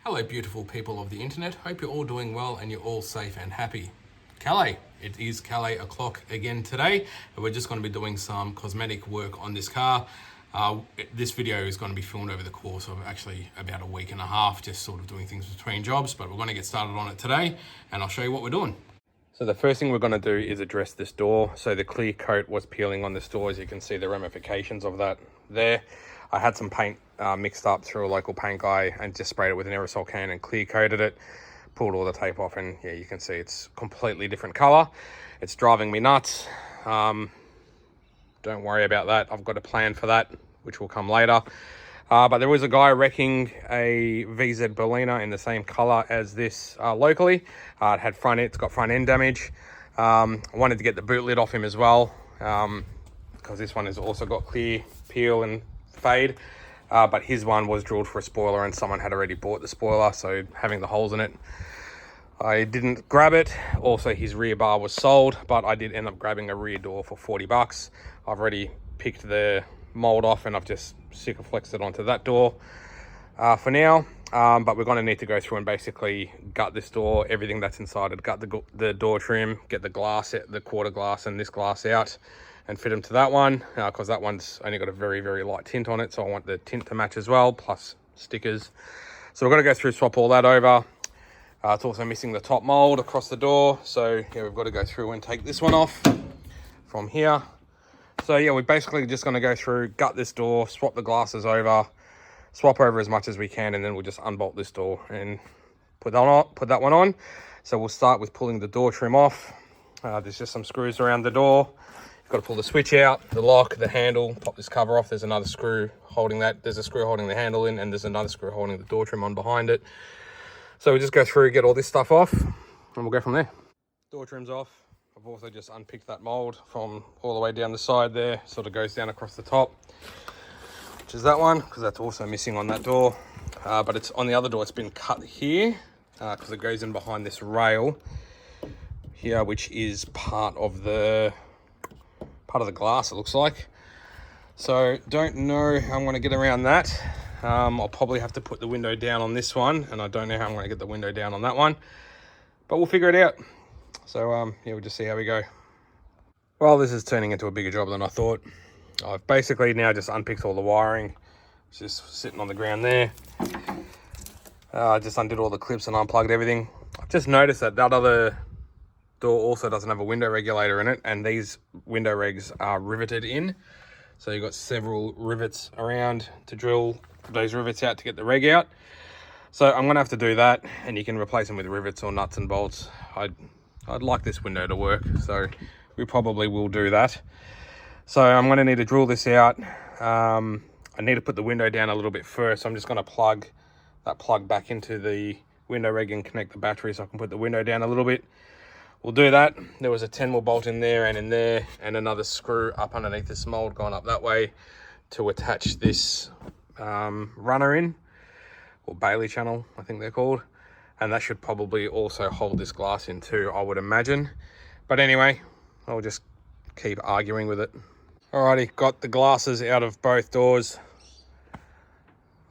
Hello beautiful people of the internet, hope you're all doing well and you're all safe and happy. Calais, it is Calais o'clock again today, and we're just going to be doing some cosmetic work on this car. This video is going to be filmed over the course of actually about a week and a half, just sort of doing things between jobs, but we're going to get started on it today and I'll show you what we're doing. So the first thing we're going to do is address this door. So the clear coat was peeling on this door, as you can see the ramifications of that there. I had some paint mixed up through a local paint guy and just sprayed it with an aerosol can and clear coated it, pulled all the tape off, and yeah, you can see it's completely different color. It's driving me nuts. Don't worry about that. I've got a plan for that, which will come later. But there was a guy wrecking a VZ Berliner in the same color as this locally. It's got front end damage. I wanted to get the boot lid off him as well, because this one has also got clear peel and fade, but his one was drilled for a spoiler and someone had already bought the spoiler, so having the holes in it, I didn't grab it. Also his rear bar was sold, but I did end up grabbing a rear door for 40 bucks. I've already picked the mold off and I've just flexed it onto that door for now, but we're going to need to go through and basically gut this door, everything that's inside it, gut the door trim, get the glass, the quarter glass and this glass out, and fit them to that one, because that one's only got a very, very light tint on it, so I want the tint to match as well, plus stickers. So we're going to go through, swap all that over. It's also missing the top mold across the door, so yeah, we've got to go through and take this one off from here. So yeah, we're basically just going to go through, gut this door, swap the glasses over, swap over as much as we can, and then we'll just unbolt this door and put that one on. So we'll start with pulling the door trim off. There's just some screws around the door. Got to pull the switch out, the lock, the handle, pop this cover off. There's another screw holding that. There's a screw holding the handle in, and there's another screw holding the door trim on behind it. So we just go through, get all this stuff off, and we'll go from there. Door trim's off. I've also just unpicked that mold from all the way down the side there. Sort of goes down across the top, which is that one, because that's also missing on that door. But it's on the other door, it's been cut here, because it goes in behind this rail here, which is part of the glass, it looks like. So don't know how I'm going to get around that. I'll probably have to put the window down on this one, and I don't know how I'm going to get the window down on that one, but we'll figure it out. So yeah, we'll just see how we go. Well, this is turning into a bigger job than I thought. I've basically now just unpicked all the wiring. It's just sitting on the ground there. I just undid all the clips and unplugged everything. I've just noticed that other door also doesn't have a window regulator in it, and these window regs are riveted in, so you've got several rivets around to drill those rivets out to get the reg out. So I'm gonna have to do that, and you can replace them with rivets or nuts and bolts. I'd like this window to work, so we probably will do that. So I'm gonna need to drill this out. I need to put the window down a little bit first, so I'm just gonna plug that plug back into the window reg and connect the battery so I can put the window down a little bit. We'll do that. There was a 10mm bolt in there and in there, and another screw up underneath this mold going up that way to attach this runner in, or Bailey channel, I think they're called. And that should probably also hold this glass in too, I would imagine. But anyway, I'll just keep arguing with it. Alrighty, got the glasses out of both doors.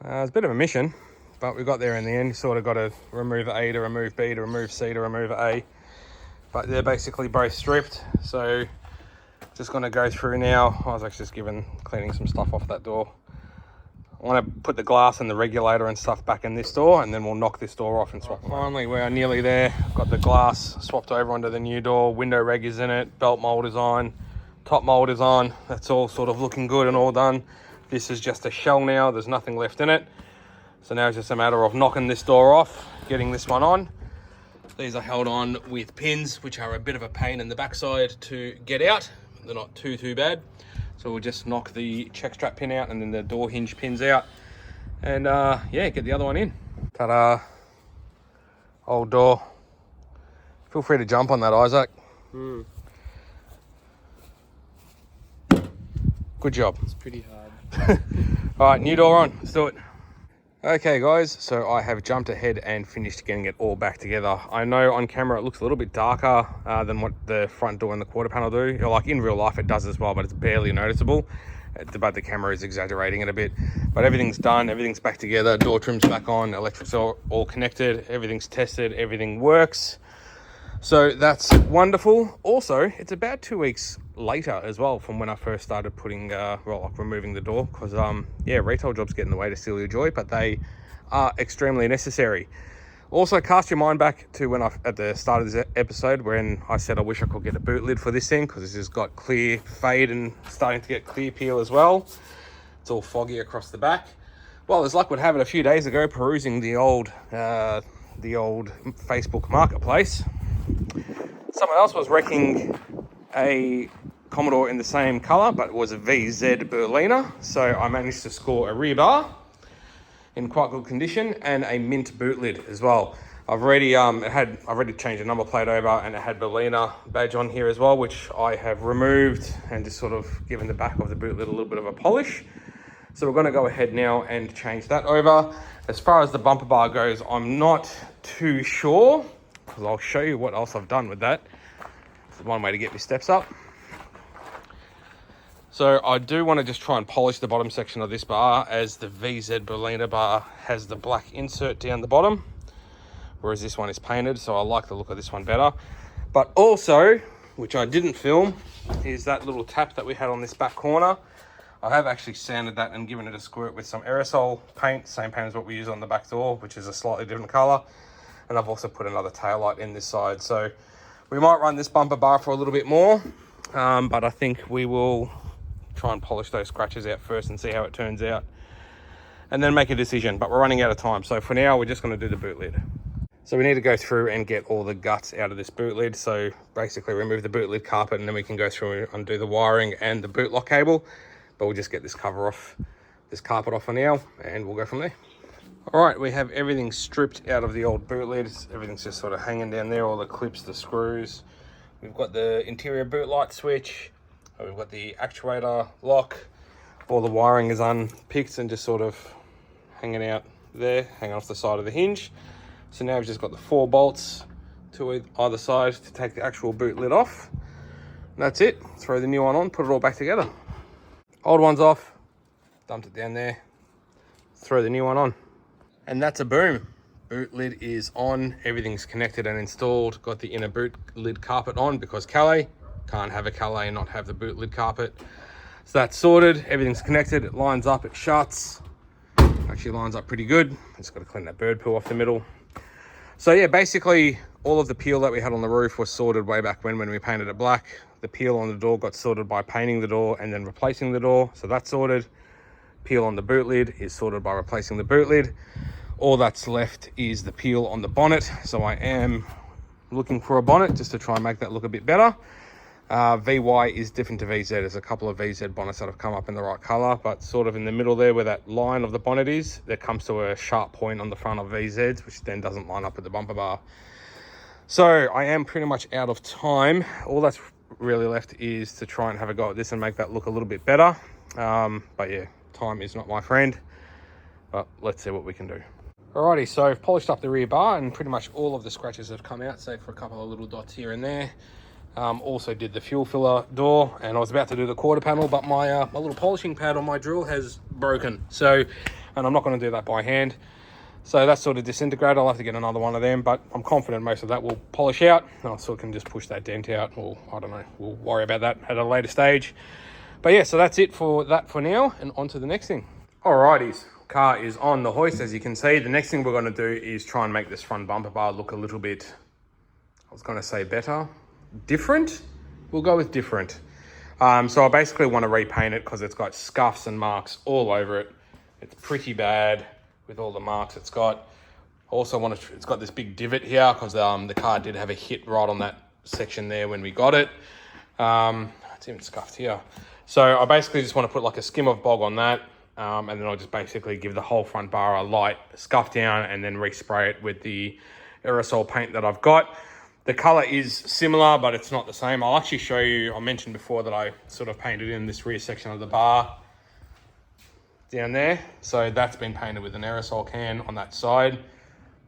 It's a bit of a mission, but we got there in the end. You sort of got to remove A to remove B to remove C to remove A. But they're basically both stripped, so just going to go through now. I was actually just cleaning some stuff off that door. I want to put the glass and the regulator and stuff back in this door, and then we'll knock this door off and swap. Finally, we are nearly there. Got the glass swapped over onto the new door. Window reg is in it. Belt mold is on. Top mold is on. That's all sort of looking good and all done. This is just a shell now. There's nothing left in it. So now it's just a matter of knocking this door off, getting this one on. These are held on with pins, which are a bit of a pain in the backside to get out. They're not too bad. So we'll just knock the check strap pin out and then the door hinge pins out. And yeah, get the other one in. Ta-da. Old door. Feel free to jump on that, Isaac. Good job. It's pretty hard. All right, new door on. Let's do it. Okay, guys, so I have jumped ahead and finished getting it all back together. I know on camera it looks a little bit darker than what the front door and the quarter panel do. You know, like in real life it does as well, but it's barely noticeable. But the camera is exaggerating it a bit. But everything's done, everything's back together, door trim's back on, electrics are all connected, everything's tested, everything works. So that's wonderful. Also, it's about 2 weeks later as well from when I first started putting, removing the door, because retail jobs get in the way to steal your joy, but they are extremely necessary. Also, cast your mind back to when at the start of this episode when I said I wish I could get a boot lid for this thing, because this has got clear fade and starting to get clear peel as well. It's all foggy across the back. Well, as luck would have it, a few days ago, perusing the old Facebook marketplace, someone else was wrecking a Commodore in the same colour, but it was a VZ Berliner. So I managed to score a rear bar in quite good condition and a mint boot lid as well. I've already changed the number plate over, and it had Berliner badge on here as well, which I have removed and just sort of given the back of the boot lid a little bit of a polish. So we're going to go ahead now and change that over. As far as the bumper bar goes, I'm not too sure, because I'll show you what else I've done with that. It's one way to get your steps up. So I do want to just try and polish the bottom section of this bar, as the VZ Berliner bar has the black insert down the bottom, whereas this one is painted, so I like the look of this one better. But also, which I didn't film, is that little tap that we had on this back corner. I have actually sanded that and given it a squirt with some aerosol paint, same paint as what we use on the back door, which is a slightly different colour. And I've also put another tail light in this side. So we might run this bumper bar for a little bit more, but I think we will try and polish those scratches out first and see how it turns out, and then make a decision. But we're running out of time, so for now we're just going to do the boot lid. So we need to go through and get all the guts out of this boot lid. So basically remove the boot lid carpet, and then we can go through and undo the wiring and the boot lock cable. But we'll just get this cover off, this carpet off for now, and we'll go from there. All right, we have everything stripped out of the old boot lid. Everything's just sort of hanging down there, all the clips, the screws. We've got the interior boot light switch. We've got the actuator lock. All the wiring is unpicked and just sort of hanging out there, hanging off the side of the hinge. So now we've just got the 4 bolts to either side to take the actual boot lid off. And that's it. Throw the new one on, put it all back together. Old one's off, dumped it down there, throw the new one on. And that's a boom. Boot lid is on, everything's connected and installed. Got the inner boot lid carpet on, because Calais, can't have a Calais and not have the boot lid carpet. So that's sorted, everything's connected, it lines up, it shuts. Actually lines up pretty good. Just got to clean that bird poo off the middle. So yeah, basically all of the peel that we had on the roof was sorted way back when we painted it black. The peel on the door got sorted by painting the door and then replacing the door. So that's sorted. Peel on the boot lid is sorted by replacing the boot lid. All that's left is the peel on the bonnet. So I am looking for a bonnet just to try and make that look a bit better. VY is different to VZ. There's a couple of VZ bonnets that have come up in the right color, but sort of in the middle there where that line of the bonnet is, there comes to a sharp point on the front of VZ's, which then doesn't line up with the bumper bar. So I am pretty much out of time. All that's really left is to try and have a go at this and make that look a little bit better. But yeah, time is not my friend, but let's see what we can do. Alrighty, so I've polished up the rear bar and pretty much all of the scratches have come out, save for a couple of little dots here and there. Also did the fuel filler door, and I was about to do the quarter panel, but my little polishing pad on my drill has broken. So, and I'm not going to do that by hand. So that's sort of disintegrated. I'll have to get another one of them, but I'm confident most of that will polish out. I sort of can just push that dent out, or I don't know, we'll worry about that at a later stage. But yeah, so that's it for that for now, and on to the next thing. Alrighties, car is on the hoist, as you can see. The next thing we're going to do is try and make this front bumper bar look a little bit, I was going to say better, different. We'll go with different. So I basically want to repaint it because it's got scuffs and marks all over it. It's pretty bad with all the marks it's got. Also it's got this big divot here because the car did have a hit right on that section there when we got it. It's even scuffed here. So I basically just want to put like a skim of bog on that, and then I'll just basically give the whole front bar a light scuff down and then respray it with the aerosol paint that I've got. The color is similar, but it's not the same. I'll actually show you, I mentioned before that I sort of painted in this rear section of the bar down there. So that's been painted with an aerosol can on that side.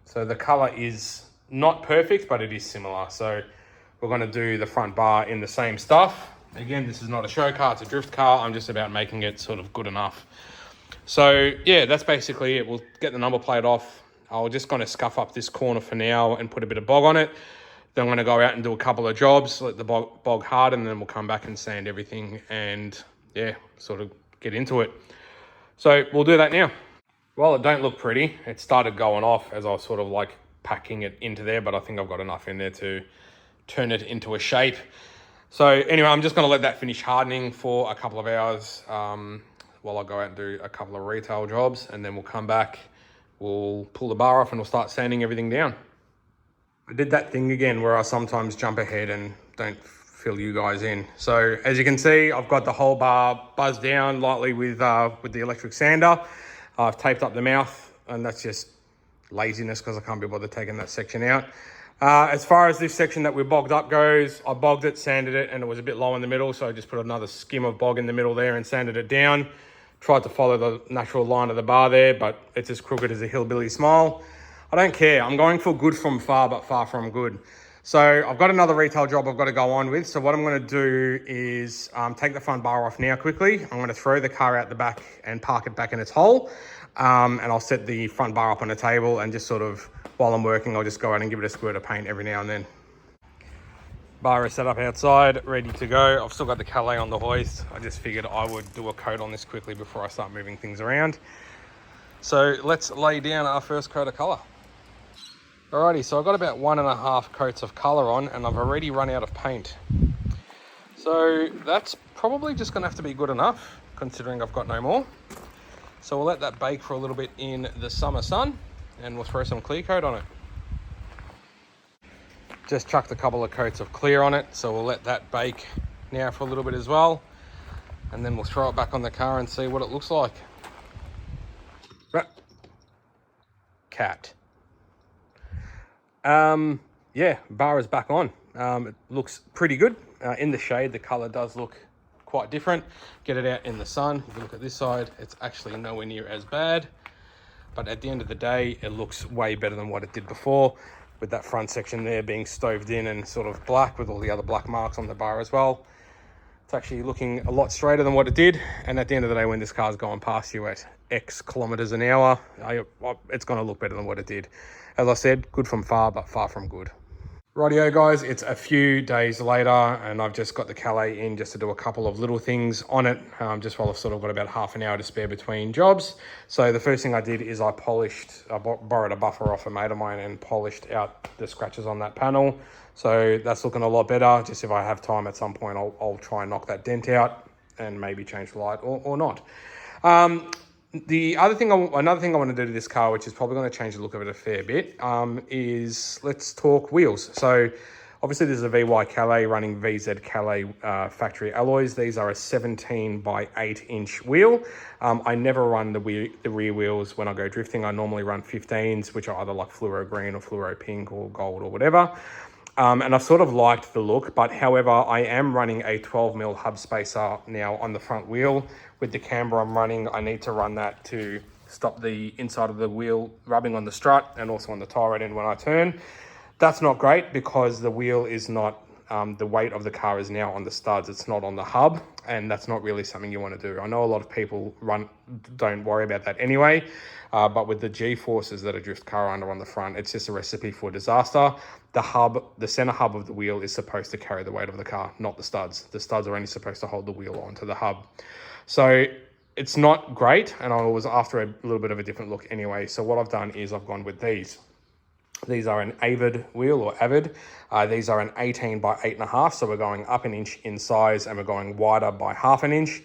So the color is not perfect, but it is similar. So we're gonna do the front bar in the same stuff. Again, this is not a show car, it's a drift car. I'm just about making it sort of good enough. So yeah, that's basically it. We'll get the number plate off. I'm just gonna scuff up this corner for now and put a bit of bog on it. Then I'm gonna go out and do a couple of jobs, let the bog harden, and then we'll come back and sand everything and yeah, sort of get into it. So we'll do that now. Well, it don't look pretty. It started going off as I was sort of like packing it into there, but I think I've got enough in there to turn it into a shape. So anyway, I'm just gonna let that finish hardening for a couple of hours while I go out and do a couple of retail jobs, and then we'll come back, we'll pull the bar off and we'll start sanding everything down. I did that thing again where I sometimes jump ahead and don't fill you guys in. So as you can see, I've got the whole bar buzzed down lightly with the electric sander. I've taped up the mouth, and that's just laziness because I can't be bothered taking that section out. As far as this section that we bogged up goes, I bogged it, sanded it, and it was a bit low in the middle, so I just put another skim of bog in the middle there and sanded it down. Tried to follow the natural line of the bar there, but it's as crooked as a hillbilly smile. I don't care. I'm going for good from far, but far from good. So I've got another retail job I've got to go on with. So what I'm going to do is take the front bar off now quickly. I'm going to throw the car out the back and park it back in its hole. And I'll set the front bar up on a table and just sort of, while I'm working, I'll just go out and give it a squirt of paint every now and then. Bar is set up outside, ready to go. I've still got the Calais on the hoist. I just figured I would do a coat on this quickly before I start moving things around. So let's lay down our first coat of colour. Alrighty, so I've got about 1.5 coats of colour on, and I've already run out of paint. So that's probably just going to have to be good enough, considering I've got no more. So we'll let that bake for a little bit in the summer sun, and we'll throw some clear coat on it. Just chucked a couple of coats of clear on it, so we'll let that bake now for a little bit as well, and then we'll throw it back on the car and see what it looks like. Cat. Yeah, bar is back on. It looks pretty good. In the shade, the color does look quite different. Get it out in the sun. If you look at this side, it's actually nowhere near as bad. But at the end of the day, it looks way better than what it did before, with that front section there being stoved in and sort of black with all the other black marks on the bar as well. It's actually looking a lot straighter than what it did. And at the end of the day, when this car's going past you at X kilometers an hour, it's going to look better than what it did. As I said, good from far, but far from good. Rightio guys, it's a few days later and I've just got the Calais in just to do a couple of little things on it, just while I've sort of got about half an hour to spare between jobs. So the first thing I did is I borrowed a buffer off a mate of mine and polished out the scratches on that panel. So that's looking a lot better. Just if I have time at some point, I'll try and knock that dent out and maybe change the light or not. Another thing I want to do to this car, which is probably going to change the look of it a fair bit, is let's talk wheels. So obviously this is a VY Calais running VZ Calais factory alloys. These are a 17 by 8 inch wheel. I never run the rear wheels when I go drifting. I normally run 15s, which are either like fluoro green or fluoro pink or gold or whatever. And I've sort of liked the look, but however, I am running a 12mm hub spacer now on the front wheel. With the camber I'm running, I need to run that to stop the inside of the wheel rubbing on the strut and also on the tie rod end when I turn. That's not great because the wheel is not, the weight of the car is now on the studs, it's not on the hub, and that's not really something you want to do. I know a lot of people don't worry about that anyway, but with the G-forces that a drift car are under on the front, it's just a recipe for disaster. The center hub of the wheel is supposed to carry the weight of the car, not the studs. The studs are only supposed to hold the wheel onto the hub. So it's not great, and I was after a little bit of a different look anyway. So what I've done is I've gone with these. These are an Avid wheel or Avid. These are an 18 by 8.5. So we're going up an inch in size and we're going wider by half an inch.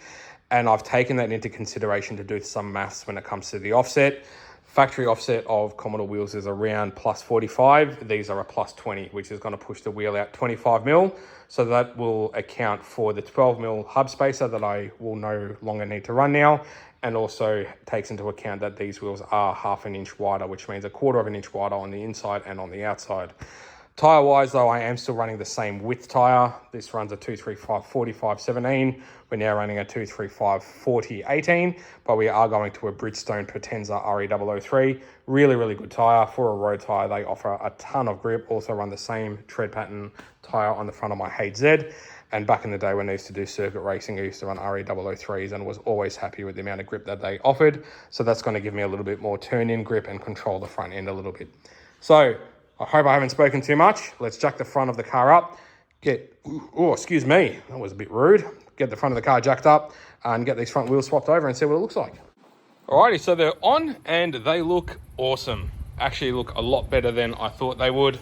And I've taken that into consideration to do some maths when it comes to the offset. Factory offset of Commodore wheels is around plus 45. These are a plus 20, which is going to push the wheel out 25mm. So that will account for the 12mm hub spacer that I will no longer need to run now. And also takes into account that these wheels are half an inch wider, which means 1/4 of an inch wider on the inside and on the outside. Tyre wise though, I am still running the same width tyre. This runs a 235 45 17. We're now running a 235 40 18, but we are going to a Bridgestone Potenza RE003. Really good tyre. For a road tyre, they offer a ton of grip. Also run the same tread pattern tyre on the front of my HZ. And back in the day when I used to do circuit racing, I used to run RE003s and was always happy with the amount of grip that they offered. So that's going to give me a little bit more turn-in grip and control the front end a little bit. So I hope I haven't spoken too much. Let's jack the front of the car up. Excuse me, that was a bit rude. Get the front of the car jacked up and get these front wheels swapped over and see what it looks like. Alrighty, so they're on and they look awesome. Actually look a lot better than I thought they would.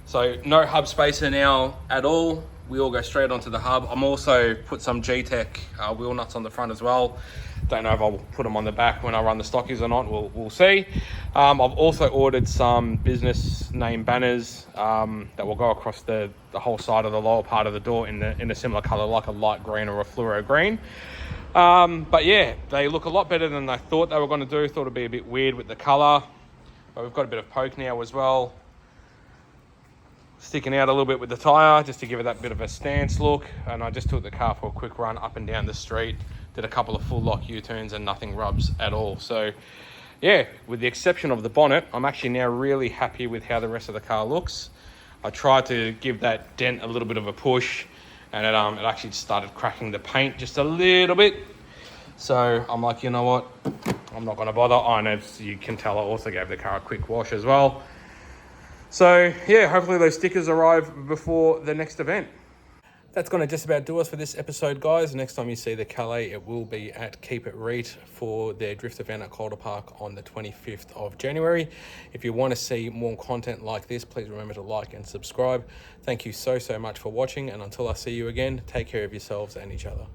So no hub spacer now at all. We all go straight onto the hub. I'm also put some G-Tech wheel nuts on the front as well. Don't know if I'll put them on the back when I run the stockies or not. We'll see. I've also ordered some business name banners that will go across the whole side of the lower part of the door in a similar color, like a light green or a fluoro green. But yeah, they look a lot better than I thought they were going to do. Thought it'd be a bit weird with the color, but we've got a bit of poke now as well, sticking out a little bit with the tyre just to give it that bit of a stance look. And I just took the car for a quick run up and down the street, did a couple of full lock U-turns and nothing rubs at all. So yeah, with the exception of the bonnet, I'm actually now really happy with how the rest of the car looks. I tried to give that dent a little bit of a push and it actually started cracking the paint just a little bit. So I'm like, you know what, I'm not going to bother. And as you can tell, I also gave the car a quick wash as well. So yeah, hopefully those stickers arrive before the next event. That's going to just about do us for this episode, guys. Next time you see the Calais, it will be at Keep It Reet for their drift event at Calder Park on the 25th of January. If you want to see more content like this, please remember to like and subscribe. Thank you so much for watching, and until I see you again, take care of yourselves and each other.